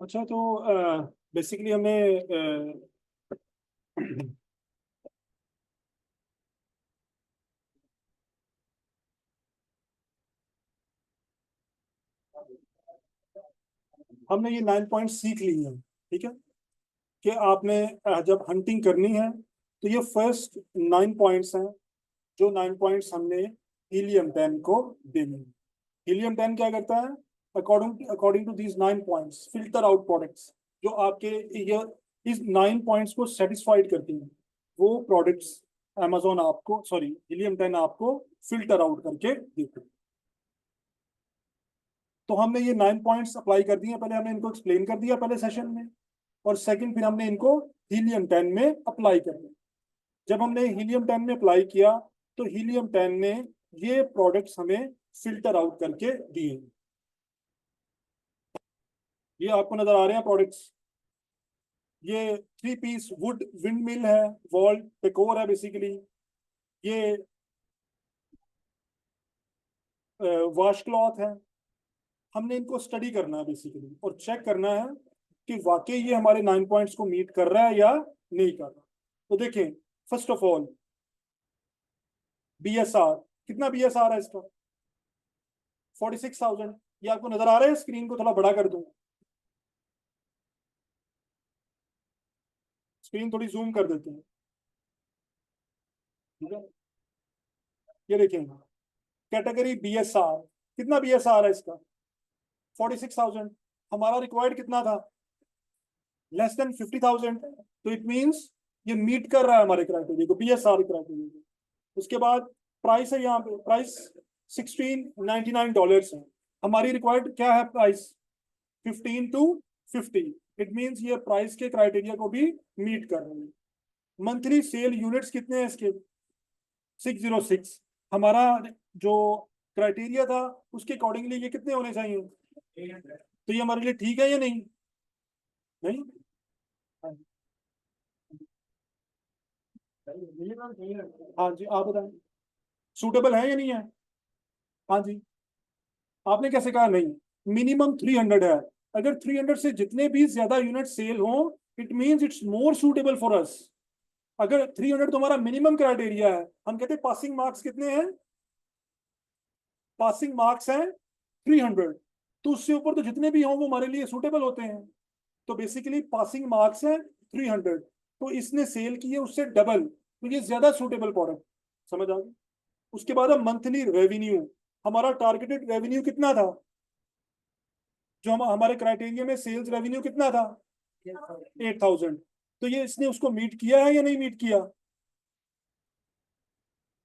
अच्छा, तो बेसिकली हमें हमने ये 9 पॉइंट सीख ली हैं। ठीक है, कि आपने जब हंटिंग करनी है तो ये फर्स्ट 9 पॉइंट्स हैं, जो 9 पॉइंट्स हमने हीलियम 10 को देने हैं। हीलियम 10 क्या करता है? According according to these 9 points filter out products, जो आपके ये इस 9 पॉइंट्स को सेटिस्फाइड करती हैं, वो प्रोडक्ट्स अमेजोन आपको, सॉरी, हीलियम 10 आपको फिल्टर आउट करके देते हैं। तो हमने ये 9 पॉइंट्स अप्लाई कर दिए, पहले हमने इनको एक्सप्लेन कर दिया पहले सेशन में, और सेकंड फिर हमने इनको हीलियम 10 में अप्लाई कर दिया। जब हमने हीलियम 10 में अप्लाई किया तो हीलियम 10 ने ये प्रोडक्ट्स हमें फिल्टर आउट करके दिए। ये आपको नजर आ रहे हैं प्रोडक्ट्स। ये 3 पीस वुड विंड मिल है, वॉल डेकोर है बेसिकली। ये वॉश क्लॉथ है। हमने इनको स्टडी करना है बेसिकली, और चेक करना है कि वाकई ये हमारे 9 पॉइंट्स को मीट कर रहा है या नहीं कर रहा। तो देखें, फर्स्ट ऑफ ऑल BSR, कितना BSR है इसका? 46,000। ये आपको नजर आ रहा है? स्क्रीन को थोड़ा बड़ा कर दूं, स्क्रीन थोड़ी जूम कर देते हैं। ठीक है, ये देखें, कैटेगरी BSR, कितना BSR है इसका? 46,000। हमारा रिक्वायर्ड कितना था? Less than 50,000। तो इट मींस ये मीट कर रहा है हमारे क्राइटेरिया को, BSR क्राइटेरिया को। उसके बाद प्राइस है, यहाँ पे प्राइस $1699 है। हमारी रिक्वायर्ड क्या है प्राइस? 15 to 50। इट मींस ये प्राइस के क्राइटेरिया को भी मीट कर रहे हैं। मंथली सेल यूनिट्स कितने हैं इसके? 606। हमारा जो क्राइटेरिया था उसके अकॉर्डिंगली ये कितने होने चाहिए? तो ये हमारे लिए ठीक है या नहीं? नहीं। हाँ जी, आप बताएं, सूटेबल है या नहीं है? हाँ जी। आपने कैसे कहा नहीं? मिनिमम 300 है। अगर 300 से जितने भी ज्यादा यूनिट सेल हो, it means it's more suitable for us. अगर 300 तुम्हारा मिनिमम क्राइटेरिया है, हम कहते हैं पासिंग मार्क्स कितने हैं? पासिंग मार्क्स हैं 300। तो उससे ऊपर तो जितने भी हों वो हमारे लिए सूटेबल होते हैं। तो बेसिकली पासिंग मार्क्स है 300, तो इसने सेल की है उससे डबल, तो ये ज्यादा सूटेबल प्रोडक्ट। समझ आ गई? उसके बाद है मंथली रेवेन्यू। हमारा टारगेटेड रेवेन्यू कितना था? जो हम हमारे क्राइटेरिया में सेल्स रेवेन्यू कितना था? 8,000। तो ये इसने उसको मीट किया है या नहीं मीट किया?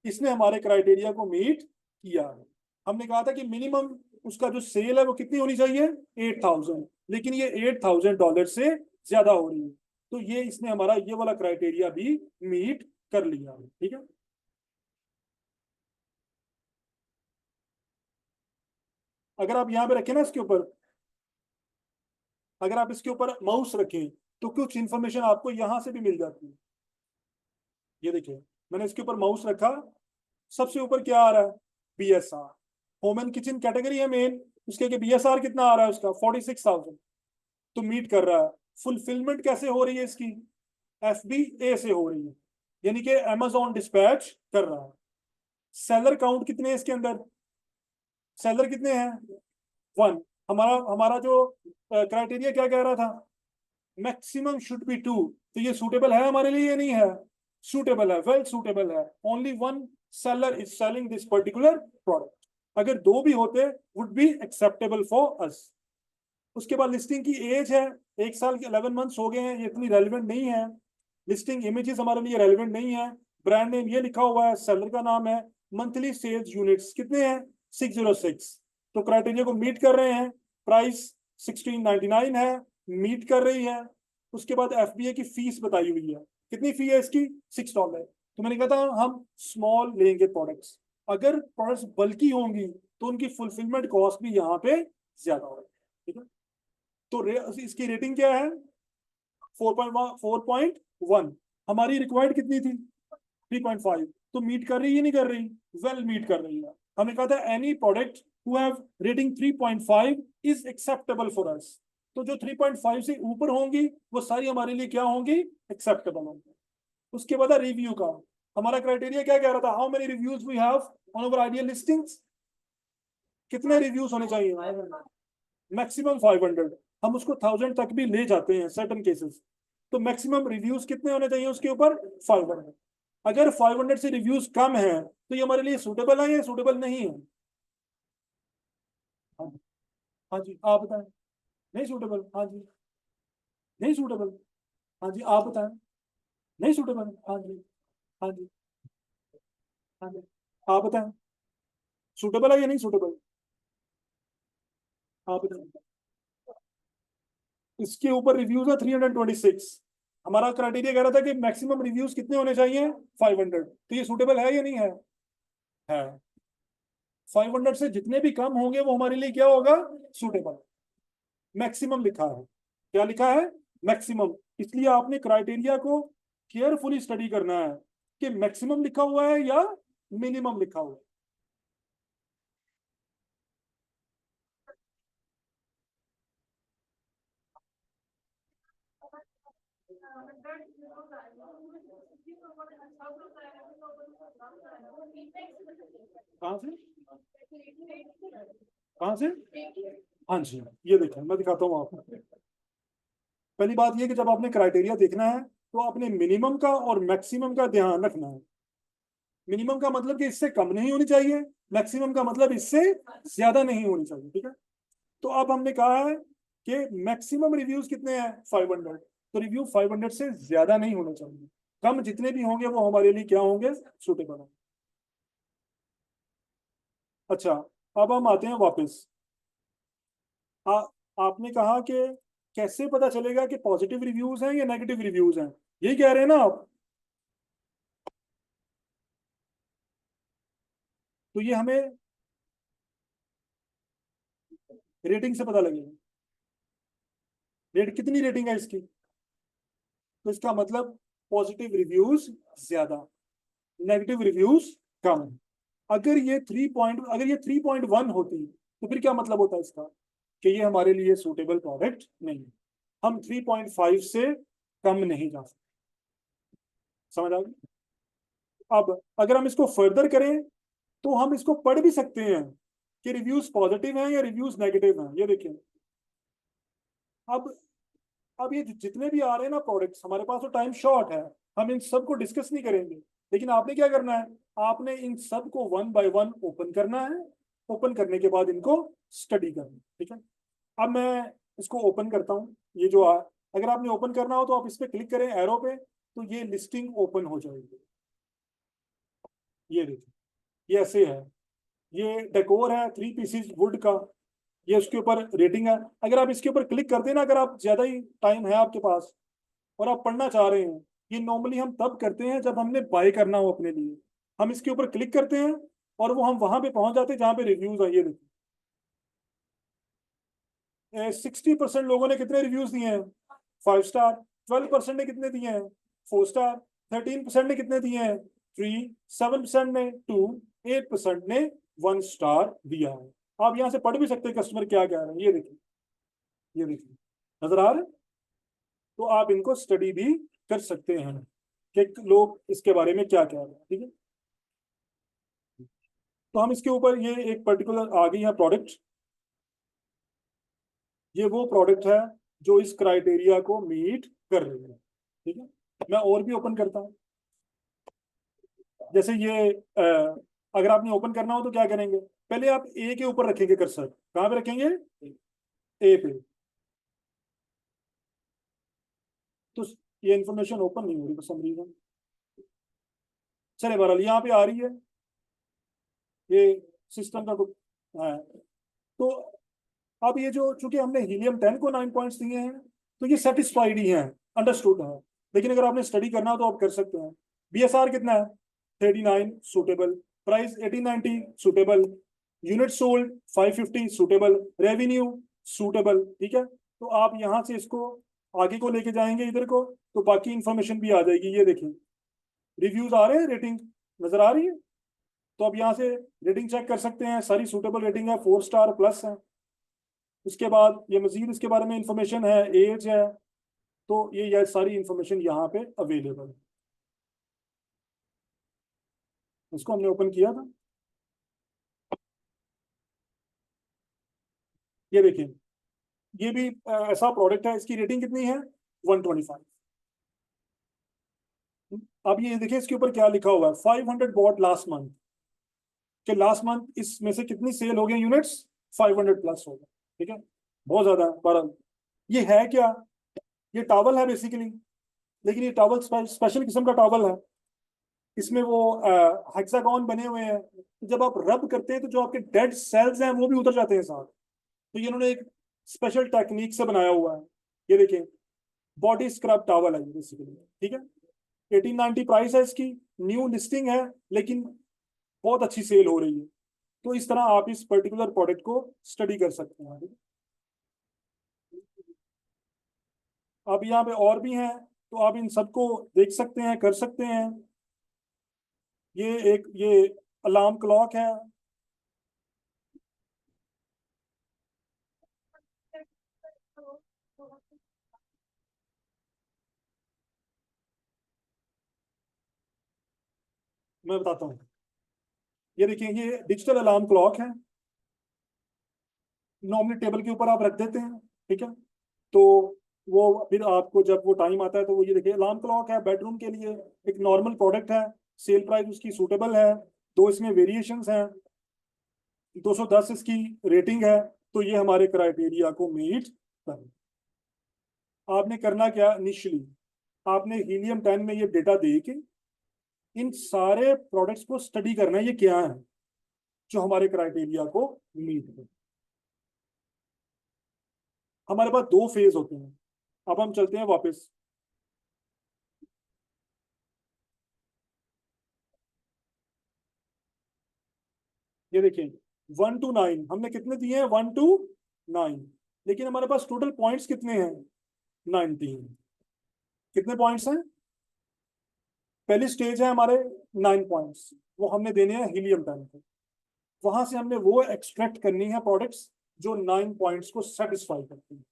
इसने हमारे क्राइटेरिया को मीट किया है। हमने कहा था कि मिनिमम उसका जो सेल है वो कितनी होनी चाहिए? 8,000, लेकिन ये $8,000 से ज्यादा हो रही है। तो ये इसने हमारा ये वाला क्राइटेरिया भी मीट कर लिया है। ठीक है, अगर आप यहाँ पे रखें ना इसके ऊपर, अगर आप इसके ऊपर माउस रखें तो कुछ इंफॉर्मेशन आपको यहां से भी मिल जाती है। ये देखिए, मैंने इसके ऊपर माउस रखा, सबसे ऊपर क्या आ रहा है? BSR। Home and kitchen category है मेन, उसके BSR कितना आ रहा है उसका? 46,000। तो मीट कर रहा है। फुलफिलमेंट कैसे हो रही है इसकी? FBA से हो रही है, यानी कि अमेजोन डिस्पैच कर रहा है। सेलर काउंट कितने हैं इसके अंदर? सेलर कितने हैं? 1। हमारा हमारा जो क्राइटेरिया क्या कह रहा था? Maximum should be 2। तो ये सूटेबल है हमारे लिए या नहीं है? सूटेबल है, वेल सूटेबल है। Only one seller is selling this particular product. अगर दो भी होते would be acceptable for us. उसके बाद लिस्टिंग की एज है, 1 साल के 11 मंथ्स हो गए हैं, ये इतनी रेलिवेंट नहीं है। लिस्टिंग इमेजेस हमारे लिए रेलिवेंट नहीं है। ब्रांड नेम ये लिखा हुआ है, सेलर का नाम है, मंथली सेल्स यूनिट्स कितने हैं 606, तो क्राइटेरिया को मीट कर रहे हैं, प्राइस 1699 है, मीट कर रही है। उसके बाद एफबीए की फीस बताई हुई है, कितनी फी है इसकी $6। तो मैंने कहा था हम स्मॉल लेंगे प्रोडक्ट्स, अगर प्रोडक्ट्स बल्कि होंगी तो उनकी फुलफिलमेंट कॉस्ट भी यहाँ पे ज्यादा होगी, ठीक है। तो इसकी रेटिंग क्या है 4.1, हमारी रिक्वायर्ड कितनी थी 3.5, तो मीट कर रही है नहीं कर रही, वेल मीट कर रही है। हमने कहा था any product who have rating 3.5 is acceptable for us, तो जो 3.5 से ऊपर होंगी वो सारी हमारे लिए क्या होंगी, एक्सेप्टेबल होंगी। उसके बाद रिव्यू का हमारा क्राइटेरिया क्या कह रहा था, how many reviews we have on our ideal listings, कितने रिव्यूज होने चाहिए, मैक्सिमम 500, हम उसको 1000 तक भी ले जाते हैं सर्टन केसेस, तो मैक्सिमम रिव्यूज कितने होने चाहिए उसके ऊपर 500। अगर 500 से रिव्यूज कम है तो ये हमारे लिए सूटेबल है या सूटेबल नहीं है। हाँ जी, हाँ जी आप बताएं, नहीं सूटेबल, हाँ जी नहीं सूटेबल, हाँ जी आप बताएं, नहीं सूटेबल, हाँ जी, हाँ जी, हाँ जी आप बताएं, सूटेबल है या नहीं सूटेबल, आप बताएं। इसके ऊपर रिव्यूज है 326, हमारा क्राइटेरिया कह रहा था कि मैक्सिमम रिव्यूज कितने होने चाहिए 500, तो ये सूटेबल है या नहीं है 500 से जितने भी कम होंगे वो हमारे लिए क्या होगा, सूटेबल। मैक्सिमम लिखा है, क्या लिखा है, मैक्सिमम, इसलिए आपने क्राइटेरिया को केयरफुली स्टडी करना है कि मैक्सिमम लिखा हुआ है या मिनिमम लिखा हुआ है। कहाँ से, कहाँ से, हाँ जी ये देखें मैं दिखाता हूँ आपको। पहली बात ये कि जब आपने क्राइटेरिया देखना है तो आपने मिनिमम का और मैक्सिमम का ध्यान रखना है। मिनिमम का मतलब कि इससे कम नहीं होनी चाहिए, मैक्सिमम का मतलब इससे ज्यादा नहीं होनी चाहिए, ठीक है। तो अब हमने कहा है कि मैक्सिमम रिव्यूज कितने हैं 500, तो रिव्यू 500 से ज्यादा नहीं होने चाहिए, कम जितने भी होंगे वो हमारे लिए क्या होंगे, सूटेबल होंगे। अच्छा, अब हम आते हैं वापस। आ, आपने कहा कि कैसे पता चलेगा कि पॉजिटिव रिव्यूज हैं या नेगेटिव रिव्यूज हैं, यही कह रहे हैं ना आप, तो ये हमें रेटिंग से पता लगेगा, रेट कितनी रेटिंग है इसकी, तो इसका मतलब पॉजिटिव रिव्यूज ज्यादा, नेगेटिव रिव्यूज कम। अगर ये 3.1 होती तो फिर क्या मतलब होता है इसका, कि ये हमारे लिए सूटेबल प्रोडक्ट नहीं है, हम 3.5 से कम नहीं जा सकते, समझ आ गई। अब अगर हम इसको फर्दर करें तो हम इसको पढ़ भी सकते हैं कि रिव्यूज पॉजिटिव हैं या रिव्यूज नेगेटिव हैं, ये देखें। अब अब ये जितने भी आ रहे हैं ना प्रोडक्ट्स, हमारे पास तो टाइम शॉर्ट है, हम इन सब को डिस्कस नहीं करेंगे, लेकिन आपने क्या करना है, आपने इन सब को वन बाय वन ओपन करना है, ओपन करने के बाद इनको स्टडी करना है, ठीक है। अब मैं इसको ओपन करता हूँ, ये जो अगर आपने ओपन करना हो तो आप इस पर क्लिक करें एरो पे, तो ये लिस्टिंग ओपन हो जाएगी, ये देखिए ये ऐसे है, ये डेकोर है 3 पीसीज वुड का, ये उसके ऊपर रेटिंग है। अगर आप इसके ऊपर क्लिक करते हैं ना, अगर आप ज्यादा ही टाइम है आपके पास और आप पढ़ना चाह रहे हैं, ये नॉर्मली हम तब करते हैं जब हमने बाय करना हो अपने लिए, हम इसके ऊपर क्लिक करते हैं और वो हम वहां पे पहुंच जाते हैं जहां पे रिव्यूज है, ये देखिए 60% लोगों ने कितने रिव्यूज दिए हैं 5 स्टार, 12% ने कितने दिए हैं 4 स्टार, 13% ने कितने दिए हैं 3, 7% ने 2, 8% ने 1 स्टार दिया है। आप यहाँ से पढ़ भी सकते हैं कस्टमर क्या कह रहे हैं, ये देखिए, ये देखिए नजर आ रहा है, तो आप इनको स्टडी भी कर सकते हैं कि लोग इसके बारे में क्या कह रहे हैं, ठीक है। तो हम इसके ऊपर ये एक पर्टिकुलर आ गई है प्रोडक्ट, ये वो प्रोडक्ट है जो इस क्राइटेरिया को मीट कर रही है, ठीक है। मैं और भी ओपन करता हूँ, जैसे ये अगर आपने ओपन करना हो तो क्या करेंगे, पहले आप ए के ऊपर रखेंगे कर्सर, कहाँ पे रखेंगे, ए पे, तो ये इंफॉर्मेशन ओपन नहीं हो रही फॉर सम रीजन, चले बहरहाल यहाँ पे आ रही है, ये सिस्टम का कुछ है। तो अब ये जो, चूंकि हमने हीलियम 10 को 9 पॉइंट्स दिए हैं, तो ये सेटिस्फाइड ही है, अंडरस्टूड है। लेकिन अगर आपने स्टडी करना हो तो आप कर सकते हैं। बीएसआर कितना है? 39 suitable, price 1890 suitable, unit sold 550 suitable, revenue suitable. ठीक है, तो आप यहाँ से इसको आगे को लेके जाएंगे इधर को, तो बाकी इंफॉर्मेशन भी आ जाएगी। ये देखें, रिव्यूज आ रहे हैं, रेटिंग नजर आ रही है। तो आप यहाँ से रेटिंग चेक कर सकते हैं, सारी सूटेबल रेटिंग है, 4 स्टार प्लस है। उसके बाद ये मजीद इसके बारे में इंफॉर्मेशन है, एज है, तो ये सारी इंफॉर्मेशन यहाँ पे अवेलेबल है। इसको हमने ओपन किया था, ये देखिए, ये भी ऐसा प्रोडक्ट है, इसकी रेटिंग कितनी है? 125। अब ये देखिए इसके ऊपर क्या लिखा हुआ है, 500 बॉट लास्ट मंथ, कि लास्ट मंथ इसमें से कितनी सेल हो गई यूनिट्स? 500 प्लस हो गए। ठीक है, बहुत ज्यादा है। पर ये है क्या? ये टॉवल है बेसिकली, लेकिन ये टॉवल स्पेशल किस्म का टॉवल है। इसमें वो हेक्सागोन बने हुए हैं, तो जब आप रब करते हैं तो जो आपके डेड सेल्स हैं वो भी उतर जाते हैं साथ। तो ये इन्होंने एक स्पेशल टेक्निक से बनाया हुआ है। ये देखिए, बॉडी स्क्रब टॉवल है ये बेसिकली। ठीक है, 1890 प्राइस है इसकी, न्यू लिस्टिंग है, लेकिन बहुत अच्छी सेल हो रही है। तो इस तरह आप इस पर्टिकुलर प्रोडक्ट को स्टडी कर सकते हैं। अब यहाँ पे और भी हैं, तो आप इन सबको देख सकते हैं, कर सकते हैं। ये अलार्म क्लॉक है। मैं बताता हूँ, ये देखिए, ये डिजिटल अलार्म क्लॉक है। नॉर्मली टेबल के ऊपर आप रख देते हैं। ठीक है, तो वो फिर आपको जब वो टाइम आता है तो वो, ये देखिए अलार्म क्लॉक है, बेडरूम के लिए एक नॉर्मल प्रोडक्ट है, सेल प्राइस उसकी सूटेबल है, दो इसमें वेरिएशंस हैं, 210 इसकी रेटिंग है। तो ये हमारे क्राइटेरिया को मीट कर। आपने करना क्या इनिशियली, आपने हीलियम 10 में ये डेटा दे के इन सारे प्रोडक्ट्स को स्टडी करना है, ये क्या है जो हमारे क्राइटेरिया को मीट कर। हमारे पास दो फेज होते हैं। अब हम चलते हैं वापस, ये देखिए 1 to 9 हमने कितने दिए हैं? 1 to 9, लेकिन हमारे पास टोटल पॉइंट्स कितने हैं? 19। कितने पॉइंट्स हैं? पहली स्टेज है हमारे 9 पॉइंट्स, वो हमने देने हैं हीलियम 10 को। वहां से हमने वो एक्सट्रैक्ट करनी है प्रोडक्ट्स जो 9 पॉइंट्स को सेटिस्फाई करती हैं।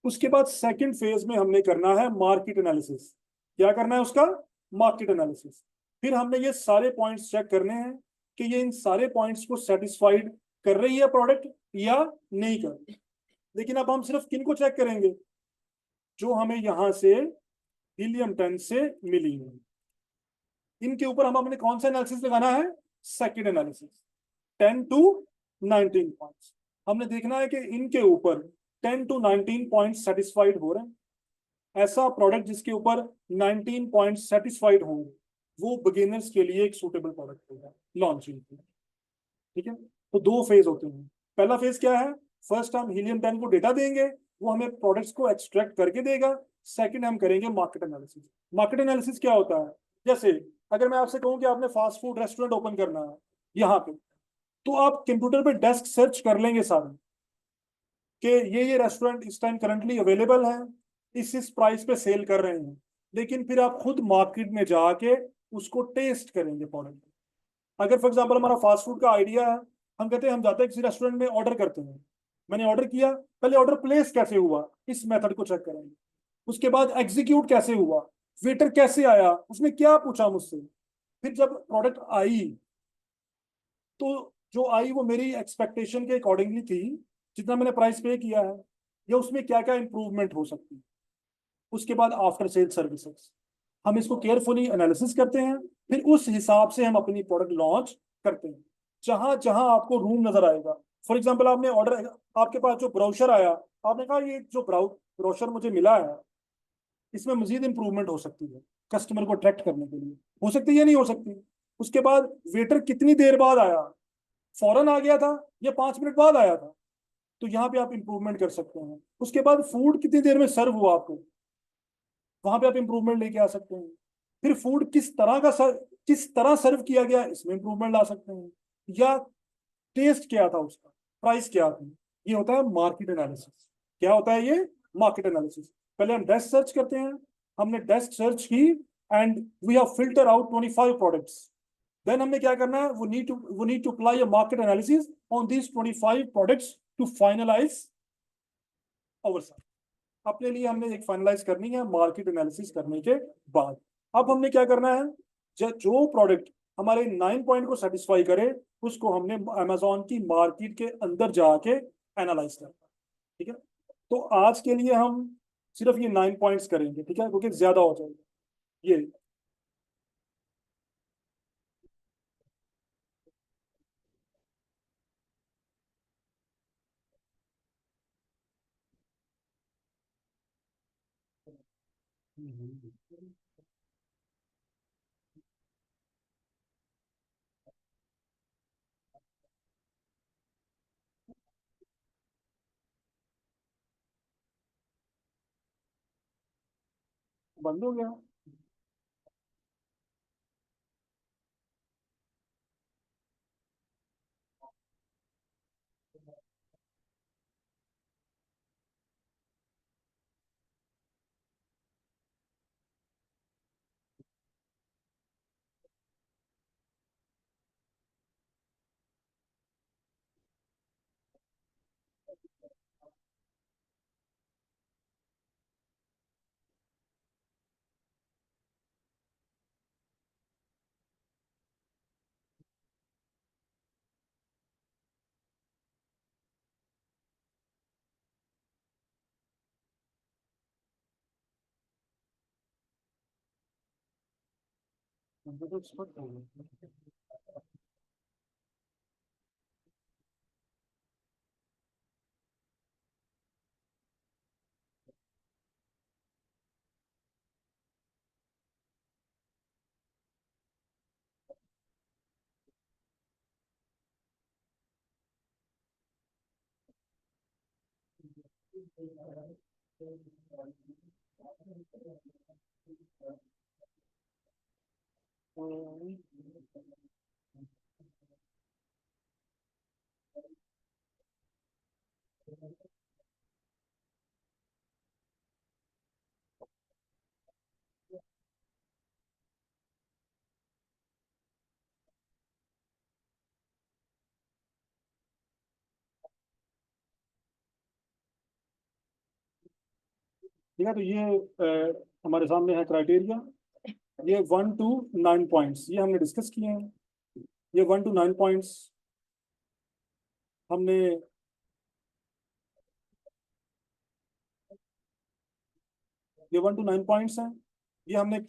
उसके बाद सेकंड फेज में हमने करना है मार्केट एनालिसिस। क्या करना है उसका? Market analysis. फिर हमने ये सारे पॉइंट्स चेक करने हैं कि ये इन सारे पॉइंट्स को सेटिस्फाइड कर रही है प्रोडक्ट या नहीं कर रही। लेकिन अब हम सिर्फ किन को चेक करेंगे? जो हमें यहां से हीलियम 10 से मिली है, इनके ऊपर हम अपने कौन सा एनालिसिस लगाना है? Second analysis. 10 to 19 पॉइंट्स हमने देखना है कि इनके ऊपर 10 to 19 पॉइंट्स सेटिस्फाइड हो रहे हैं। ऐसा प्रोडक्ट जिसके ऊपर 19 पॉइंट्स सेटिस्फाइड हों, वो बिगिनर्स के लिए एक सूटेबल प्रोडक्ट होगा लॉन्चिंग के लिए। ठीक है, तो दो फेज होते हैं। पहला फेज क्या है? फर्स्ट हम हीलियम 10 को डेटा देंगे, वो हमें प्रोडक्ट्स को एक्सट्रैक्ट करके देगा। सेकंड हम करेंगे मार्केट एनालिसिस। मार्केट एनालिसिस क्या होता है? जैसे अगर मैं आपसे कहूं कि आपने फास्ट फूड रेस्टोरेंट ओपन करना है यहाँ पे, तो आप कंप्यूटर पे डेस्क सर्च कर लेंगे सारे, कि ये रेस्टोरेंट इस टाइम करंटली अवेलेबल है, इस प्राइस पे सेल कर रहे हैं। लेकिन फिर आप खुद मार्केट में जाके उसको टेस्ट करेंगे प्रोडक्ट। अगर फॉर एग्जांपल हमारा फास्ट फूड का आइडिया है, हम कहते हैं हम जाते हैं किसी रेस्टोरेंट में, ऑर्डर करते हैं, मैंने ऑर्डर किया, पहले ऑर्डर प्लेस कैसे हुआ, इस मेथड को चेक करेंगे। उसके बाद एग्जीक्यूट कैसे हुआ, वेटर कैसे आया, उसने क्या पूछा मुझसे। फिर जब प्रोडक्ट आई, तो जो आई वो मेरी एक्सपेक्टेशन के अकॉर्डिंगली थी, जितना मैंने प्राइस पे किया है, या उसमें क्या क्या इंप्रूवमेंट हो सकती है। उसके बाद आफ्टर सेल सर्विसेज, हम इसको केयरफुली एनालिसिस करते हैं, फिर उस हिसाब से हम अपनी प्रोडक्ट लॉन्च करते हैं। जहां जहां आपको रूम नजर आएगा, फॉर एग्जांपल आपने ऑर्डर, आपके पास जो ब्राउशर आया, आपने कहा ये जो ब्राउशर मुझे मिला है, इसमें मजीद इंप्रूवमेंट हो सकती है, कस्टमर को अट्रैक्ट करने के लिए, हो सकती है या नहीं हो सकती? उसके बाद वेटर कितनी देर बाद आया, फौरन आ गया था या 5 मिनट बाद आया था, तो यहाँ पे आप इंप्रूवमेंट कर सकते हैं। उसके बाद फूड कितनी देर में सर्व हुआ आपको, वहां पे आप इंप्रूवमेंट लेके आ सकते हैं। फिर फूड किस तरह सर्व किया गया, इसमें इंप्रूवमेंट ला सकते हैं। या टेस्ट क्या था उसका, प्राइस क्या थी, ये होता है मार्केट एनालिसिस। क्या होता है ये, मार्केट एनालिसिस। पहले हम डेस्क सर्च करते हैं, हमने डेस्क सर्च की and we have filter out 25 products. Then हमने क्या करना है, वो need to apply a market analysis on these 25 products to finalise our search. अपने लिए हमने एक फाइनलाइज करनी है मार्केट एनालिसिस करने के बाद। अब हमने क्या करना है, जो प्रोडक्ट हमारे 9 पॉइंट को सेटिस्फाई करे उसको हमने अमेजोन की मार्केट के अंदर जाके एनालाइज करना है। ठीक है, तो आज के लिए हम सिर्फ ये 9 पॉइंट्स करेंगे, ठीक है, क्योंकि ज्यादा हो जाएगा ये। बंद हो गया। ठीक है, तो ये हमारे सामने है क्राइटेरिया। ये 1 to 9 पॉइंट्स ये हमने डिस्कस किए हैं। ये 1 to 9 पॉइंट्स हमने, ये 1 to 9 पॉइंट्स हैं, ये हमने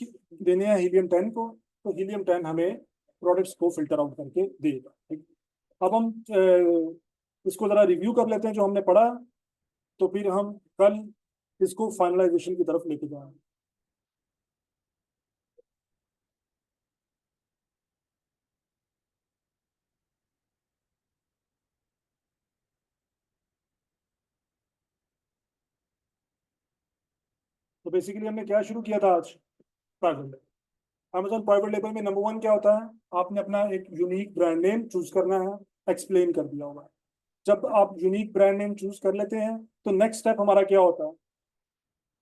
देने हैं हीलियम 10 को। तो हीलियम 10 हमें प्रोडक्ट्स को फिल्टर आउट करके देगा। ठीक, अब हम इसको जरा रिव्यू कर लेते हैं जो हमने पढ़ा, तो फिर हम कल इसको फाइनलाइजेशन की तरफ लेके जाएंगे। तो बेसिकली हमने क्या शुरू किया था आज, private label. Amazon private label में नंबर 1 क्या होता है, आपने अपना एक यूनिक ब्रांड नेम चूज करना है, एक्सप्लेन कर दिया होगा। जब आप यूनिक ब्रांड नेम चूज कर लेते हैं तो नेक्स्ट स्टेप हमारा क्या होता है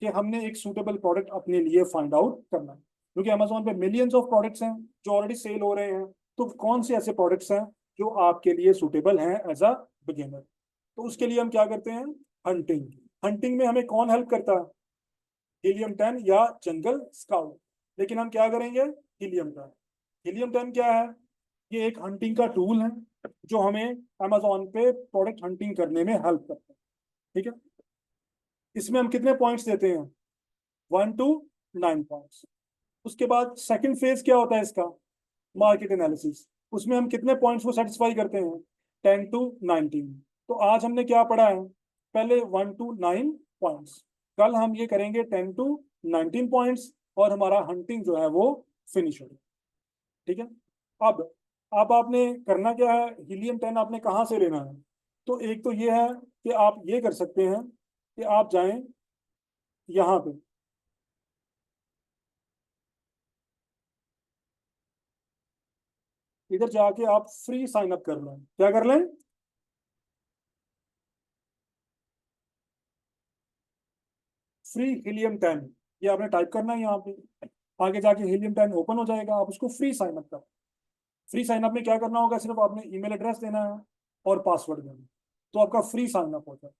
कि हमने एक सूटेबल प्रोडक्ट अपने लिए फाइंड आउट करना है। क्योंकि अमेजोन पे मिलियंस ऑफ प्रोडक्ट्स हैं जो ऑलरेडी सेल हो रहे हैं, तो कौन से ऐसे प्रोडक्ट्स हैं जो आपके लिए सूटेबल हैं एज अ बिगिनर। तो उसके लिए हम क्या करते हैं, हंटिंग। हंटिंग में हमें कौन हेल्प करता है, हीलियम 10 या जंगल स्काउट। लेकिन हम क्या करेंगे, हीलियम 10। हीलियम 10 क्या है, ये एक हंटिंग का टूल है जो हमें अमेजोन पे प्रोडक्ट हंटिंग करने में हेल्प करता है। ठीक है, इसमें हम कितने पॉइंट्स देते हैं, 1 to 9 पॉइंट्स। उसके बाद सेकंड फेज क्या होता है इसका, मार्केट एनालिसिस। उसमें हम कितने पॉइंट्स को सेटिस्फाई करते हैं, 10 to 19। तो आज हमने क्या पढ़ा है, पहले 1 to 9 पॉइंट्स, कल हम ये करेंगे 10 to 19 पॉइंट्स, और हमारा हंटिंग जो है वो फिनिश होगा। ठीक है, अब आपने करना क्या है, हीलियम 10 आपने कहाँ से लेना है? तो एक तो ये है कि आप ये कर सकते हैं कि आप जाएं यहाँ पे, इधर जाके आप फ्री साइन अप कर लें। क्या कर लें? फ्री हीलियम 10, ये आपने टाइप करना है यहाँ पे। आगे जाके हीलियम 10 ओपन हो जाएगा, आप उसको फ्री साइन अप कर। फ्री साइन अप में क्या करना होगा, सिर्फ आपने ईमेल एड्रेस देना है और पासवर्ड देना है, तो आपका फ्री साइन अप होता है।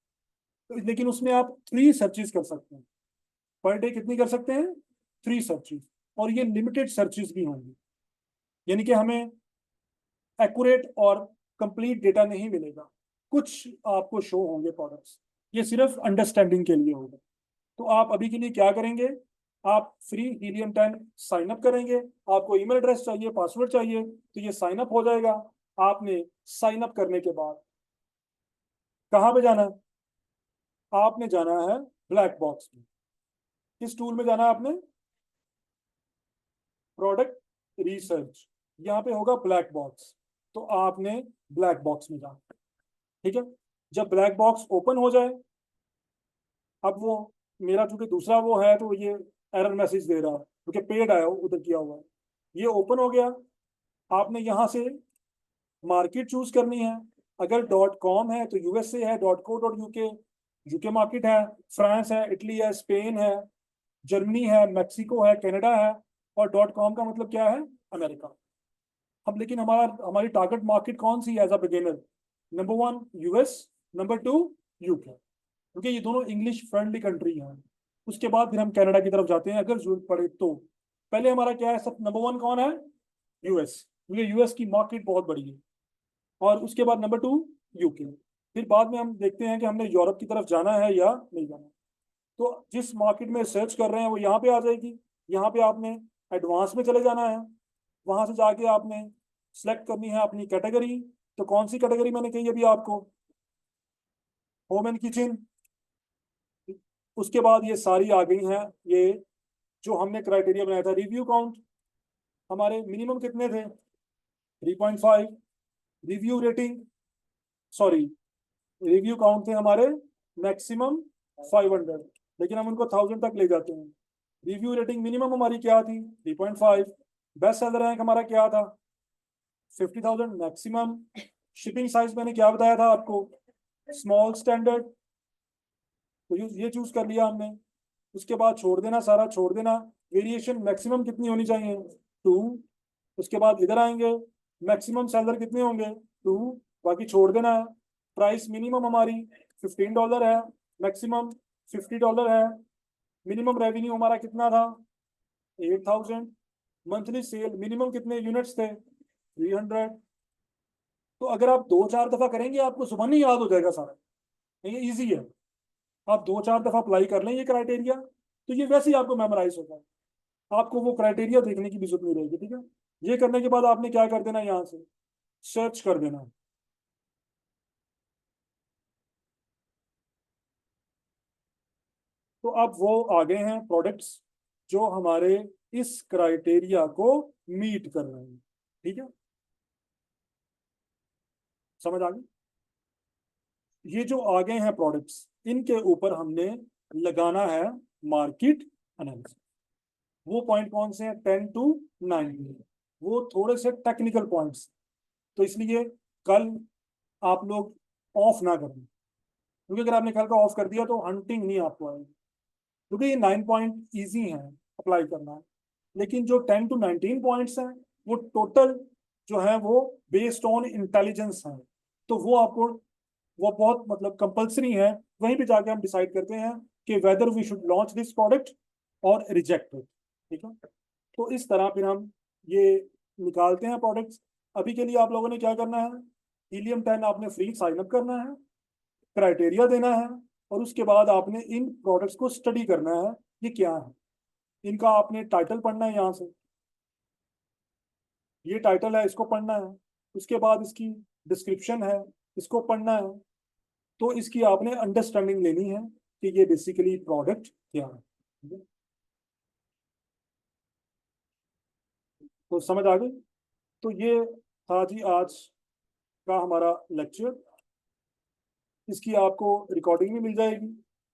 तो लेकिन उसमें आप 3 सर्चेज कर सकते हैं पर डे। कितनी कर सकते हैं? 3 सर्चेज। और ये लिमिटेड सर्चेज भी होंगी, यानी कि हमें एक्यूरेट और कंप्लीट डेटा नहीं मिलेगा, कुछ आपको शो होंगे प्रोडक्ट्स। ये सिर्फ अंडरस्टैंडिंग के लिए होगा। तो आप अभी के लिए क्या करेंगे, आप फ्री हीलियम 10 साइन अप करेंगे। आपको ईमेल एड्रेस चाहिए, पासवर्ड चाहिए, तो ये साइन अप हो जाएगा। आपने साइन अप करने के बाद कहाँ पे जाना है? आपने जाना है ब्लैक बॉक्स में। किस टूल में जाना है आपने? प्रोडक्ट रिसर्च, यहाँ पे होगा ब्लैक बॉक्स। तो आपने ब्लैक बॉक्स में जाना है। ठीक है, जब ब्लैक बॉक्स ओपन हो जाए, अब वो मेरा चूंकि दूसरा वो है तो ये एरर मैसेज दे रहा है क्योंकि पेड आया उधर किया हुआ है। ये ओपन हो गया। आपने यहाँ से मार्केट चूज करनी है। अगर डॉट कॉम है तो यूएसए है, dot co dot UK UK market है, फ्रांस है, इटली है, स्पेन है, जर्मनी है, मैक्सिको है, कनाडा है। और डॉट कॉम का मतलब क्या है? अमेरिका। अब लेकिन हमारी टारगेट मार्केट कौन सी है as a beginner? Number 1 US, number 2 UK, क्योंकि ये दोनों इंग्लिश फ्रेंडली कंट्री हैं। उसके बाद फिर हम कनाडा की तरफ जाते हैं अगर जरूरत पड़े तो। पहले हमारा क्या है, सब नंबर 1 कौन है? यूएस, क्योंकि यूएस की मार्केट बहुत बड़ी है। और उसके बाद नंबर 2 यूके। फिर बाद में हम देखते हैं कि हमने यूरोप की तरफ जाना है या नहीं जाना। तो जिस मार्केट में सर्च कर रहे हैं वो यहाँ पे आ जाएगी। यहाँ पे आपने एडवांस में चले जाना है। वहां से जाके आपने सेलेक्ट करनी है अपनी कैटेगरी। तो कौन सी कैटेगरी मैंने कही अभी आपको? Home and kitchen. उसके बाद ये सारी आ गई हैं, ये जो हमने क्राइटेरिया बनाया था। रिव्यू काउंट हमारे मिनिमम कितने थे? 3.5। Review rating, sorry, review count थे हमारे मैक्सिमम 500, लेकिन हम उनको 1000 तक ले जाते हैं। रिव्यू रेटिंग मिनिमम हमारी क्या थी? 3.5। बेस्ट सेलर रैंक हमारा क्या था? 50,000 मैक्सिमम। शिपिंग साइज मैंने क्या बताया था आपको? Small standard. तो ये चूज कर लिया हमने। उसके बाद छोड़ देना, सारा छोड़ देना। वेरिएशन मैक्सिमम कितनी होनी चाहिए? 2। उसके बाद इधर आएंगे, मैक्सिमम सेलर कितने होंगे? 2। बाकी छोड़ देना है। प्राइस मिनिमम हमारी $15 है, मैक्सिमम $50 है। मिनिमम रेवेन्यू हमारा कितना था? 8,000। मंथली सेल मिनिमम कितने यूनिट्स थे? 300। तो अगर आप 2-4 दफा करेंगे आपको सुबह नहीं याद हो जाएगा सारा, ये इजी है। आप 2-4 दफा अप्लाई कर लें ये क्राइटेरिया, तो ये वैसे ही आपको मेमोराइज होता है। आपको वो क्राइटेरिया देखने की भी जरूरत नहीं रहेगी। ठीक है, ये करने के बाद आपने क्या कर देना, यहाँ से सर्च कर देना। तो अब वो आ गए हैं प्रोडक्ट्स जो हमारे इस क्राइटेरिया को मीट कर रहे हैं। ठीक है, समझ आ गई? ये जो आ गए हैं प्रोडक्ट्स, इनके ऊपर हमने लगाना है मार्केट एनालिसिस। वो पॉइंट कौन से हैं? 10 to 19। वो थोड़े से टेक्निकल पॉइंट्स, तो इसलिए कल आप लोग ऑफ ना करें, क्योंकि अगर आपने कल का ऑफ कर दिया तो हंटिंग नहीं आपको आएगी। क्योंकि ये 9 पॉइंट ईजी हैं अप्लाई करना, लेकिन जो 10 to 19 पॉइंट्स हैं वो टोटल जो है वो बेस्ड ऑन इंटेलिजेंस है। तो वो आपको, वो बहुत मतलब कंपलसरी है। वहीं पे जाके हम डिसाइड करते हैं कि whether we should launch this product और रिजेक्ट इट। ठीक है, तो इस तरह फिर हम ये निकालते हैं प्रोडक्ट्स। अभी के लिए आप लोगों ने क्या करना है, हीलियम 10 आपने फ्री साइन अप करना है, क्राइटेरिया देना है, और उसके बाद आपने इन प्रोडक्ट्स को स्टडी करना है ये क्या है। इनका आपने टाइटल पढ़ना है, यहाँ से ये टाइटल है इसको पढ़ना है। उसके बाद इसकी डिस्क्रिप्शन है, इसको पढ़ना है। तो इसकी आपने अंडरस्टैंडिंग लेनी है कि ये बेसिकली प्रोडक्ट क्या है। ठीक है? तो समझ आ गई? तो ये था जी आज का हमारा लेक्चर। इसकी आपको रिकॉर्डिंग भी मिल जाएगी।